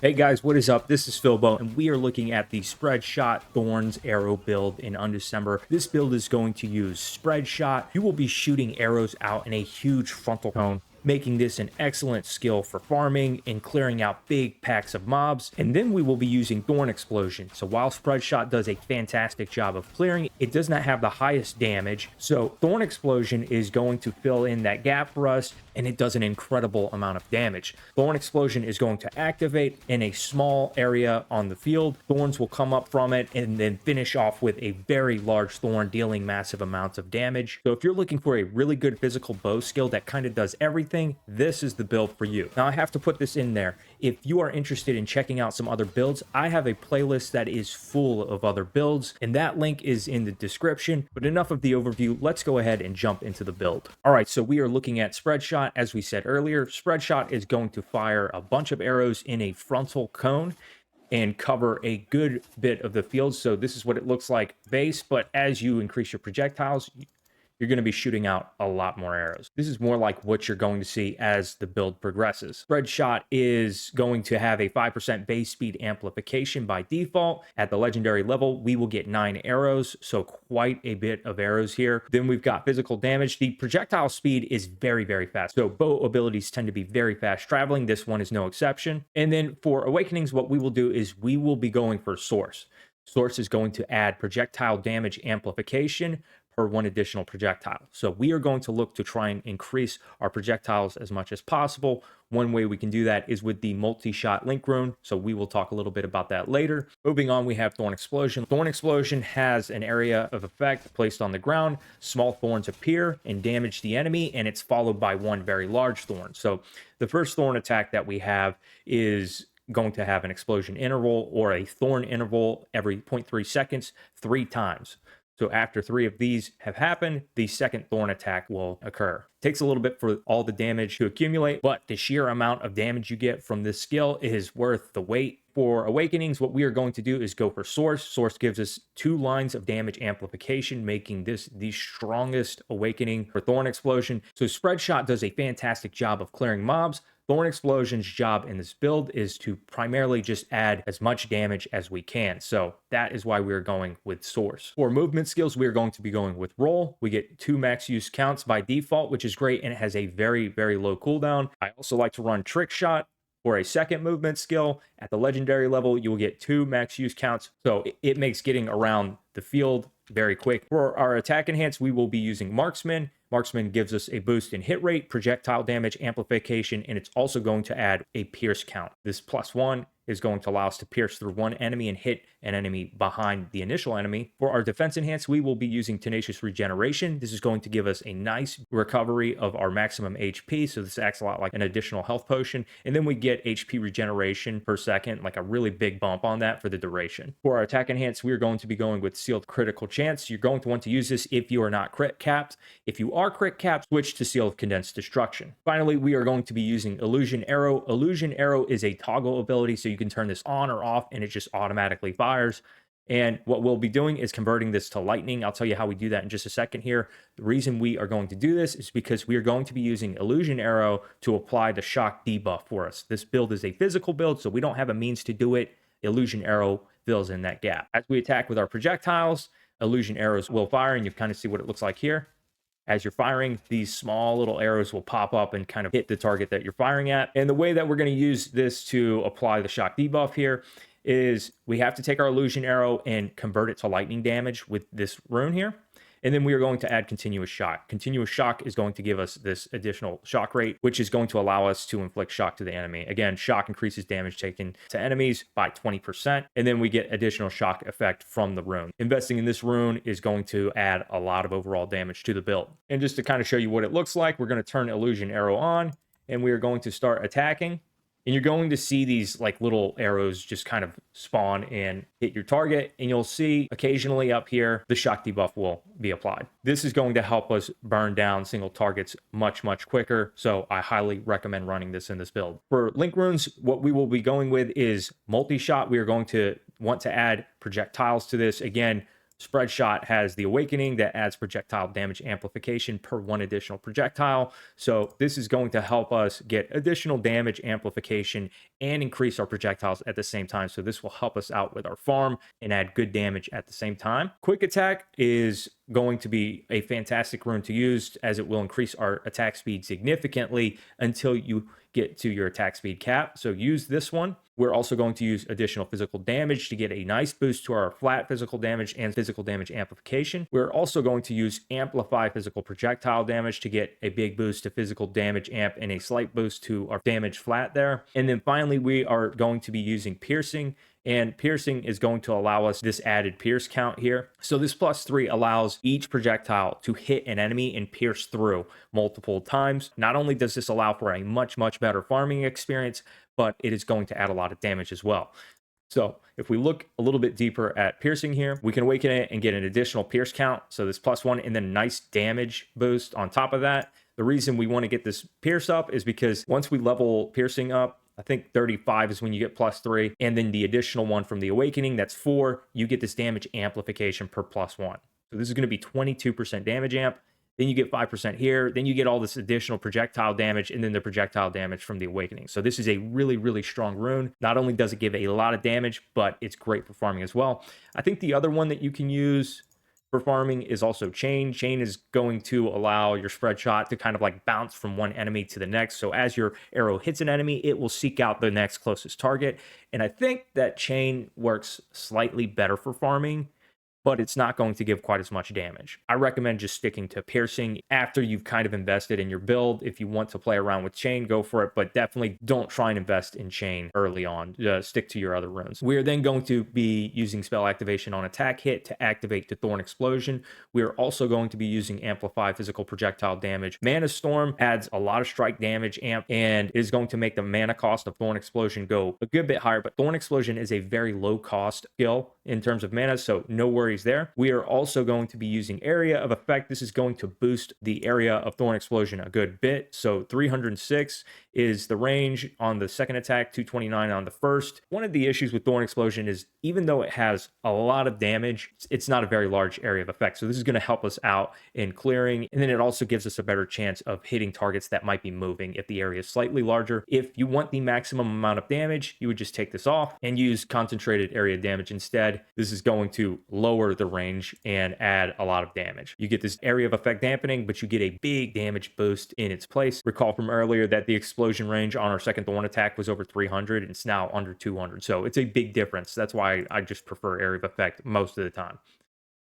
Hey guys, what is up? This is Philbo, and we are looking at the Spread Shot Thorns arrow build in Undecember. This build is going to use Spread Shot. You will be shooting arrows out in a huge frontal cone, making this an excellent skill for farming and clearing out big packs of mobs. And then we will be using Thorn Explosion. So while Spread Shot does a fantastic job of clearing, it does not have the highest damage. So Thorn Explosion is going to fill in that gap for us, and it does an incredible amount of damage. Thorn Explosion is going to activate in a small area on the field. Thorns will come up from it and then finish off with a very large thorn, dealing massive amounts of damage. So if you're looking for a really good physical bow skill that kind of does everything, this is the build for you. Now I have to put this in there. If you are interested in checking out some other builds, I have a playlist that is full of other builds, and that link is in the description. But enough of the overview, let's go ahead and jump into the build. All right, so we are looking at Spread Shot. As we said earlier, Spread Shot is going to fire a bunch of arrows in a frontal cone and cover a good bit of the field. So this is what it looks like base, but as you increase your projectiles, you're going to be shooting out a lot more arrows. This is more like what you're going to see as the build progresses. Spread Shot is going to have a 5% base speed amplification by default. At the legendary level, we will get 9 arrows, so quite a bit of arrows here. Then we've got physical damage. The projectile speed is very, very fast. So bow abilities tend to be very fast traveling. This one is no exception. And then for awakenings, what we will do is we will be going for source. Source is going to add projectile damage amplification per 1 additional projectile. So we are going to look to try and increase our projectiles as much as possible. One way we can do that is with the multi-shot link rune. So we will talk a little bit about that later. Moving on, we have Thorn Explosion. Thorn Explosion has an area of effect placed on the ground. Small thorns appear and damage the enemy, and it's followed by one very large thorn. So the first thorn attack that we have is going to have an explosion interval or a thorn interval every 0.3 seconds, 3 times. So after 3 of these have happened, the second thorn attack will occur. Takes a little bit for all the damage to accumulate, but the sheer amount of damage you get from this skill is worth the wait. For awakenings, what we are going to do is go for source. Source gives us 2 lines of damage amplification, making this the strongest awakening for Thorn Explosion. So Spread Shot does a fantastic job of clearing mobs. Thorn Explosion's job in this build is to primarily just add as much damage as we can. So that is why we're going with source. For movement skills, we're going to be going with roll. We get 2 max use counts by default, which is great, and it has a very, very low cooldown. I also like to run Trick Shot for a second movement skill. At the legendary level, you will get 2 max use counts. So it makes getting around the field very quick. For our attack enhance, we will be using Marksman. Marksman gives us a boost in hit rate, projectile damage amplification, and it's also going to add a pierce count. This +1 is going to allow us to pierce through one enemy and hit an enemy behind the initial enemy. For our defense enhance, we will be using Tenacious Regeneration. This is going to give us a nice recovery of our maximum HP, so this acts a lot like an additional health potion. And then we get HP regeneration per second, like a really big bump on that for the duration. For our attack enhance, we are going to be going with Sealed Critical Chance. You're going to want to use this if you are not crit capped. If you are crit capped, switch to Sealed Condensed Destruction. Finally, we are going to be using Illusion Arrow. Illusion Arrow is a toggle ability, so you can turn this on or off and it just automatically fires. And what we'll be doing is converting this to lightning. I'll tell you how we do that in just a second here. The reason we are going to do this is because we are going to be using Illusion Arrow to apply the shock debuff for us. This build is a physical build, so we don't have a means to do it. Illusion Arrow fills in that gap. As we attack with our projectiles, Illusion Arrows will fire, and you kind of see what it looks like here. As you're firing, these small little arrows will pop up and kind of hit the target that you're firing at. And the way that we're going to use this to apply the shock debuff here is we have to take our illusion arrow and convert it to lightning damage with this rune here. And then we are going to add continuous shock. Continuous shock is going to give us this additional shock rate, which is going to allow us to inflict shock to the enemy. Again, shock increases damage taken to enemies by 20%. And then we get additional shock effect from the rune. Investing in this rune is going to add a lot of overall damage to the build. And just to kind of show you what it looks like, we're going to turn illusion arrow on and we are going to start attacking. And you're going to see these like little arrows just kind of spawn and hit your target. And you'll see occasionally up here, the shock debuff will be applied. This is going to help us burn down single targets much, much quicker. So I highly recommend running this in this build. For link runes, what we will be going with is multi-shot. We are going to want to add projectiles to this. Again, Spread Shot has the Awakening that adds projectile damage amplification per 1 additional projectile. So this is going to help us get additional damage amplification and increase our projectiles at the same time. So this will help us out with our farm and add good damage at the same time. Quick Attack is going to be a fantastic rune to use, as it will increase our attack speed significantly until you get to your attack speed cap. So use this one. We're also going to use additional physical damage to get a nice boost to our flat physical damage and physical damage amplification. We're also going to use amplify physical projectile damage to get a big boost to physical damage amp and a slight boost to our damage flat there. And then finally, we are going to be using piercing. And piercing is going to allow us this added pierce count here. So this +3 allows each projectile to hit an enemy and pierce through multiple times. Not only does this allow for a much better farming experience, but it is going to add a lot of damage as well. So if we look a little bit deeper at piercing here, we can awaken it and get an additional pierce count. So this +1 and then nice damage boost on top of that. The reason we want to get this pierce up is because once we level piercing up, I think 35 is when you get +3. And then the additional one from the Awakening, that's 4. You get this damage amplification per +1. So this is going to be 22% damage amp. Then you get 5% here. Then you get all this additional projectile damage and then the projectile damage from the Awakening. So this is a really strong rune. Not only does it give a lot of damage, but it's great for farming as well. I think the other one that you can use for farming is also Chain. Chain is going to allow your Spread Shot to kind of like bounce from one enemy to the next. So as your arrow hits an enemy, it will seek out the next closest target. And I think that Chain works slightly better for farming, but it's not going to give quite as much damage. I recommend just sticking to piercing after you've kind of invested in your build. If you want to play around with Chain, go for it, but definitely don't try and invest in Chain early on. Stick to your other runes. We are then going to be using spell activation on attack hit to activate the Thorn Explosion. We are also going to be using amplify physical projectile damage. Mana Storm adds a lot of strike damage amp and is going to make the mana cost of Thorn Explosion go a good bit higher, but Thorn Explosion is a very low cost skill in terms of mana, so no worries there. We are also going to be using area of effect. This is going to boost the area of Thorn Explosion a good bit. So 306 is the range on the second attack, 229 on the first. One of the issues with Thorn Explosion is even though it has a lot of damage, it's not a very large area of effect. So this is going to help us out in clearing. And then it also gives us a better chance of hitting targets that might be moving if the area is slightly larger. If you want the maximum amount of damage, you would just take this off and use concentrated area damage instead. This is going to lower the range and add a lot of damage. You get this area of effect dampening, but you get a big damage boost in its place. Recall from earlier that the explosion range on our second Thorn attack was over 300 and it's now under 200. So it's a big difference. That's why I just prefer area of effect most of the time.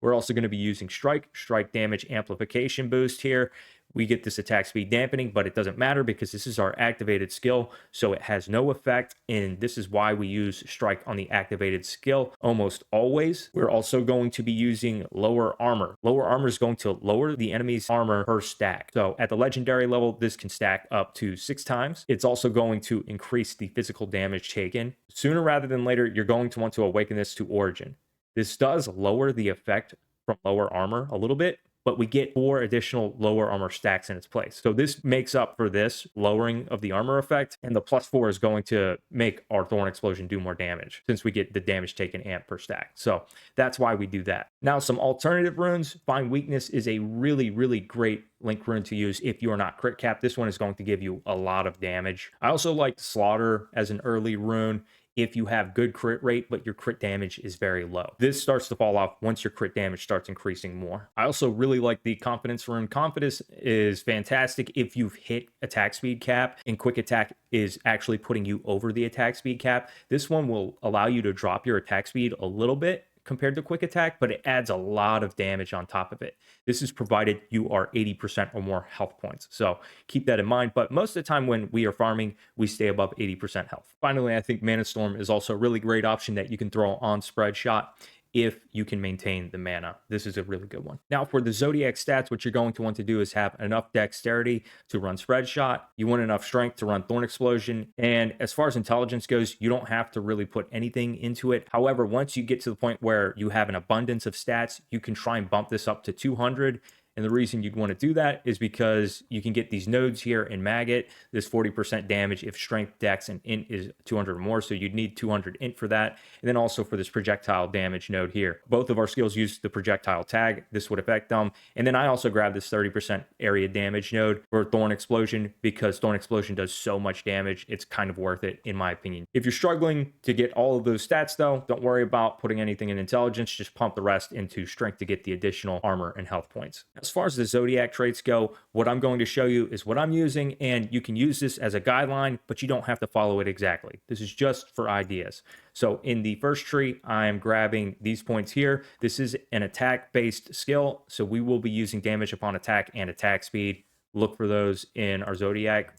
We're also going to be using strike damage amplification boost here. We get this attack speed dampening, but it doesn't matter because this is our activated skill, so it has no effect, and this is why we use strike on the activated skill almost always. We're also going to be using lower armor. Lower armor is going to lower the enemy's armor per stack. So at the legendary level, this can stack up to 6 times. It's also going to increase the physical damage taken. Sooner rather than later, you're going to want to awaken this to Origin. This does lower the effect from lower armor a little bit, but we get 4 additional lower armor stacks in its place. So this makes up for this lowering of the armor effect, and the +4 is going to make our Thorn Explosion do more damage since we get the damage taken amp per stack. So that's why we do that. Now, some alternative runes. Find Weakness is a really great link rune to use if you are not crit capped. This one is going to give you a lot of damage. I also like Slaughter as an early rune if you have good crit rate, but your crit damage is very low. This starts to fall off once your crit damage starts increasing more. I also really like the Confidence rune. Confidence is fantastic if you've hit attack speed cap, and Quick Attack is actually putting you over the attack speed cap. This one will allow you to drop your attack speed a little bit compared to Quick Attack, but it adds a lot of damage on top of it. This is provided you are 80% or more health points. So keep that in mind. But most of the time when we are farming, we stay above 80% health. Finally, I think Mana Storm is also a really great option that you can throw on Spread Shot if you can maintain the mana. This is a really good one. Now for the Zodiac Stats, what you're going to want to do is have enough dexterity to run Spread Shot. You want enough strength to run Thorn Explosion. And as far as intelligence goes, you don't have to really put anything into it. However, once you get to the point where you have an abundance of stats, you can try and bump this up to 200. And the reason you'd want to do that is because you can get these nodes here in maggot, this 40% damage if strength, dex, and int is 200 or more. So you'd need 200 int for that. And then also for this projectile damage node here. Both of our skills use the projectile tag. This would affect them. And then I also grabbed this 30% area damage node for Thorn Explosion because Thorn Explosion does so much damage. It's kind of worth it in my opinion. If you're struggling to get all of those stats though, don't worry about putting anything in intelligence. Just pump the rest into strength to get the additional armor and health points. As far as the Zodiac traits go, what I'm going to show you is what I'm using, and you can use this as a guideline, but you don't have to follow it exactly. This is just for ideas. So in the first tree, I am grabbing these points here. This is an attack-based skill, so we will be using damage upon attack and attack speed. Look for those in our Zodiac.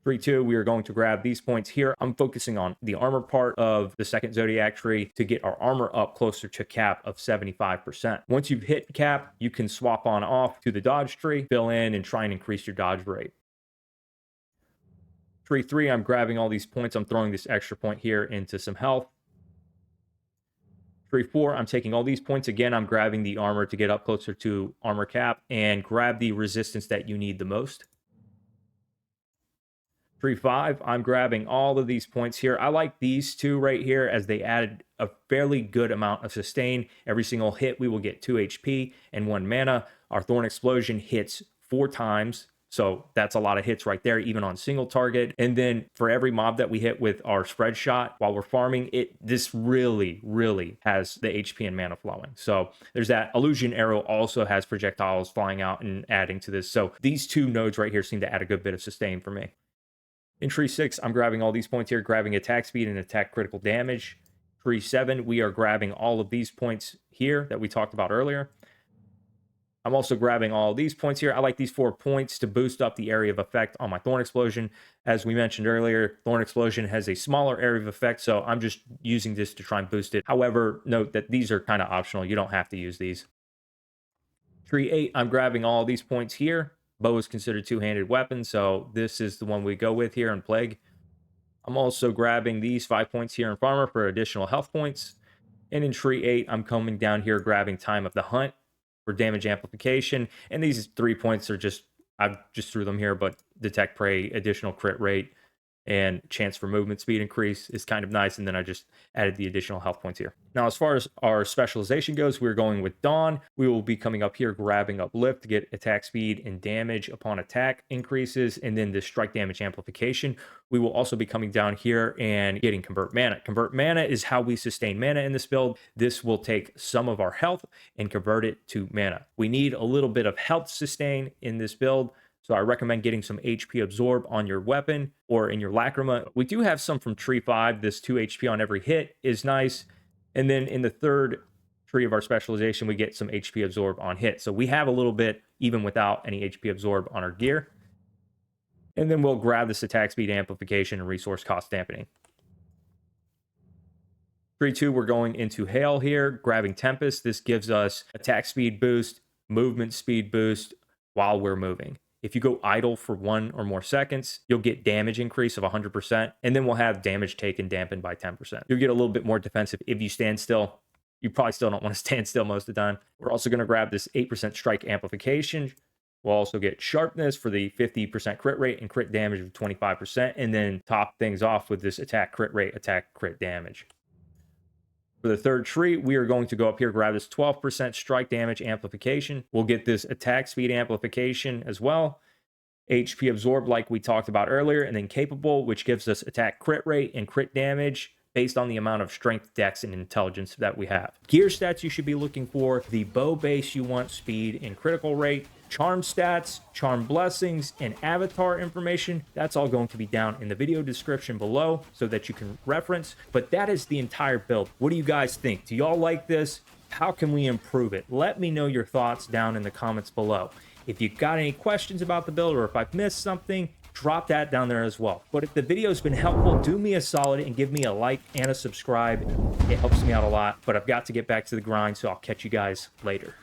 3, 2, we are going to grab these points here. I'm focusing on the armor part of the second Zodiac tree to get our armor up closer to cap of 75%. Once you've hit cap, you can swap on off to the dodge tree, fill in, and try and increase your dodge rate. Tree 3, I'm grabbing all these points. I'm throwing this extra point here into some health. Tree 4, I'm taking all these points. Again, I'm grabbing the armor to get up closer to armor cap and grab the resistance that you need the most. Tree 5, I'm grabbing all of these points here. I like these two right here as they added a fairly good amount of sustain. Every single hit, we will get 2 HP and 1 mana. Our Thorn Explosion hits 4 times. So that's a lot of hits right there, even on single target. And then for every mob that we hit with our spread shot while we're farming, this really, really has the HP and mana flowing. So there's that. Illusion Arrow also has projectiles flying out and adding to this. So these two nodes right here seem to add a good bit of sustain for me. In tree 6, I'm grabbing all these points here, grabbing attack speed and attack critical damage. Tree 7, we are grabbing all of these points here that we talked about earlier. I'm also grabbing all of these points here. I like these 4 points to boost up the area of effect on my Thorn Explosion. As we mentioned earlier, Thorn Explosion has a smaller area of effect, so I'm just using this to try and boost it. However, note that these are kind of optional. You don't have to use these. Tree 8, I'm grabbing all these points here. Bow is considered two-handed weapon, so this is the one we go with here in Plague. I'm also grabbing these 5 points here in Farmer for additional health points. And in Tree 8, I'm coming down here grabbing Time of the Hunt for damage amplification. And these 3 points are I just threw them here, but detect prey, additional crit rate, and chance for movement speed increase is kind of nice. And then I just added the additional health points here. Now, as far as our specialization goes, we're going with Dawn. We will be coming up here, grabbing Uplift to get attack speed and damage upon attack increases, and then the strike damage amplification. We will also be coming down here and getting Convert Mana. Convert Mana is how we sustain mana in this build. This will take some of our health and convert it to mana. We need a little bit of health sustain in this build, so I recommend getting some HP Absorb on your weapon or in your Lacrima. We do have some from Tree 5. This 2 HP on every hit is nice. And then in the third tree of our specialization, we get some HP Absorb on hit. So we have a little bit even without any HP Absorb on our gear. And then we'll grab this attack speed amplification and resource cost dampening. Tree 2, we're going into Hail here, grabbing Tempest. This gives us attack speed boost, movement speed boost while we're moving. If you go idle for 1 or more seconds, you'll get damage increase of 100%, and then we'll have damage taken dampened by 10%. You'll get a little bit more defensive if you stand still. You probably still don't want to stand still most of the time. We're also going to grab this 8% strike amplification. We'll also get sharpness for the 50% crit rate and crit damage of 25%, and then top things off with this attack crit rate, attack crit damage. For the third tree, we are going to go up here, grab this 12% strike damage amplification. We'll get this attack speed amplification as well. HP Absorb, like we talked about earlier, and then Capable, which gives us attack crit rate and crit damage based on the amount of strength, dex, and intelligence that we have. Gear stats you should be looking for: the bow base, you want speed and critical rate. Charm stats, charm blessings, and avatar information, that's all going to be down in the video description below so that you can reference. But that is the entire build. What do you guys think? Do y'all like this? How can we improve it? Let me know your thoughts down in the comments below. If you got any questions about the build, or if I've missed something, drop that down there as well. But if the video has been helpful, do me a solid and give me a like and a subscribe. It helps me out a lot, but I've got to get back to the grind, so I'll catch you guys later.